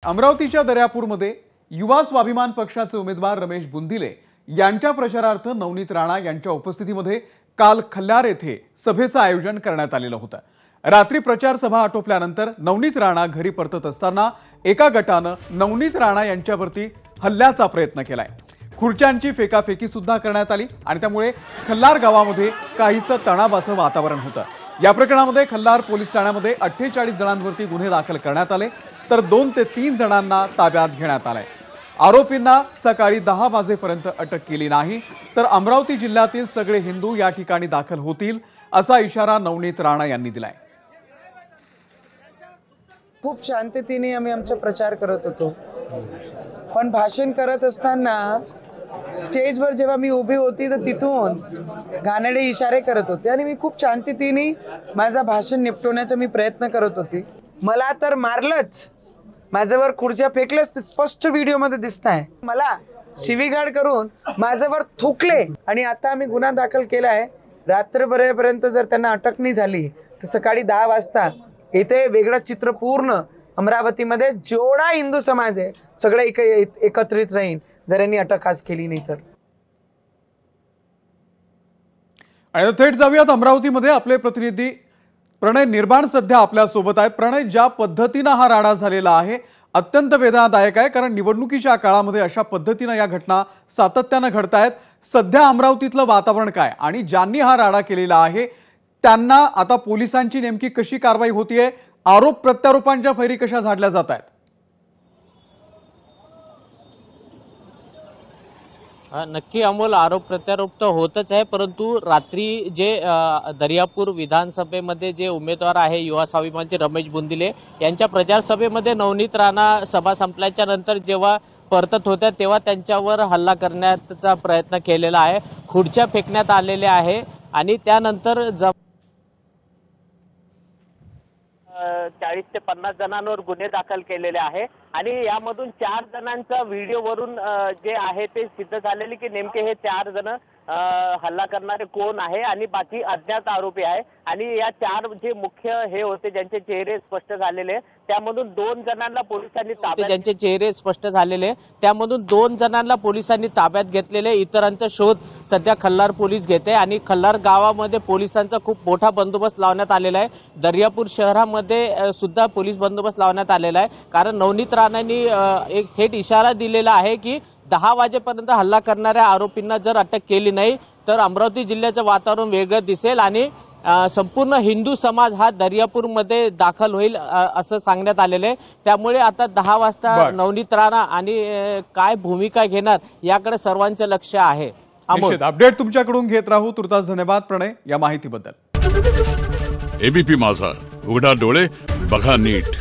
अमरावतीच्या दर्यापूरमध्ये युवा स्वाभिमान पक्षाचे उमेदवार रमेश बुंदिले यांच्या प्रचारार्थ नवनीत राणा यांच्या उपस्थितीमध्ये काल खल्लार येथे सभेचं आयोजन करण्यात आलेलं होतं। रात्री प्रचार सभा आटोपल्यानंतर नवनीत राणा घरी परतत असताना एका गटानं नवनीत राणा यांच्यावरती हल्ल्याचा प्रयत्न केलाय। खुर्च्यांची फेकाफेकी सुद्धा करण्यात आली आणि त्यामुळे खल्लार गावामध्ये काहीसं तणावाचं वातावरण होतं। या प्रकरणामध्ये खल्लार पोलीस ठाण्यामध्ये 48 जणांवरती गुन्हे दाखल करण्यात आले तर 2 ते 3 जणांना ताब्यात घेण्यात आले। आरोपींना सकाळी 10 वाजेपर्यंत अटक केली नाही तर अमरावती जिल्ह्यातील सगळे हिंदू या ठिकाणी दाखल होतील असा इशारा नवनीत राणा यांनी दिलाय। खूप शांततेने आम्ही आमचा प्रचार करत होतो, पण भाषण करत असताना स्टेजवर जेव्हा मी उभी होती तर तिथून घाणेरडे इशारे करत होते आणि मी खूप शांततेने माझा भाषण निपटवण्याचा मी प्रयत्न करत होती। मला तर मारलंच, माझ्यावर खुर्च्या फेकल्याच, ते स्पष्ट व्हिडिओमध्ये दिसतंय। मला शिवीगाळ करून माझ्यावर थुकले आणि आता आम्ही गुन्हा दाखल केला आहे। रात्रभरापर्यंत जर त्यांना अटक नाही झाली तर सकाळी 10 वाजता इथे वेगळं चित्र पूर्ण अमरावतीमध्ये जेवढा हिंदू समाज आहे सगळे एकत्रित राहीन जर यांनी अटक आज केली नाही तर। आणि थेट जाऊयात अमरावतीमध्ये आपले प्रतिनिधी प्रणय निर्माण सध्या आपल्या सोबत आहे। प्रणय, ज्या पद्धतीने हा राडा झालेला आहे अत्यंत वेदनादायक आहे, कारण निवडणुकीच्या काळामध्ये अशा पद्धतीने या घटना सातत्याने घडतायत। सध्या अमरावतीतलं वातावरण काय आणि ज्यांनी हा राडा केलेला आहे त्यांना आता पोलिसांची नेमकी कशी कारवाई होतीये, आरोप प्रत्यारोपांच्या फैरी कशा झाडल्या जात आहेत? नक्की अमोल, आरोप प्रत्यारोप तर होतच आहे, परंतु रात्री जे दर्यापूर विधानसभेमध्ये जे उमेदवार आहे युवा स्वाभिमानचे रमेश बुंदिले यांच्या प्रचार सभेमध्ये नवनीत राणा सभा संपल्याच्या नंतर जेव्हा परतत होत्या तेव्हा त्यांच्यावर हल्ला करण्याचा प्रयत्न केलेला आहे। खुर्च्या फेकण्यात आलेल्या आहे आणि त्यानंतर 40 ते 50 जणांवर गुन्हे दाखल केलेले आहे आणि यामधून 4 जणांचा व्हिडिओवरून जे आहे ते सिद्ध झालेले की नेमके हे 4 जण हल्ला करणारे कोण आहे आणि बाकी अज्ञात आरोपी आहे। आणि या 4 जे मुख्य हे होते ज्यांचे चेहरे स्पष्ट झालेले त्यामधून 2 जणांना पोलिसांनी ताब्यात घेतलेले। इतरांचा शोध सध्या खल्लार पोलीस घेते आणि खल्लार गावामध्ये पोलिसांचा खूप मोठा बंदोबस्त लावण्यात आलेला आहे। दर्यापूर शहरामध्ये सुद्धा पोलीस बंदोबस्त लावण्यात आलेला आहे, कारण नवनीत राणांनी एक थेट इशारा दिलेला आहे की 10 वाजेपर्यंत हल्ला करणाऱ्या आरोपींना जर अटक केली नाही तर अमरावती जिल्ह्याचं वातावरण वेगळं दिसेल आणि संपूर्ण हिंदू समाज हा दर्यापूरमध्ये दाखल होईल असं सांगण्यात आलेलं आहे। त्यामुळे आता 10 वाजता नवनीत राणा आणि काय भूमिका घेणार याकडे सर्वांचं लक्ष आहे। अपडेट तुमच्याकडून घेत राहू। तुर्तास धन्यवाद प्रणय या माहितीबद्दल। एबीपी माझा, उघडा डोळे बघा नीट।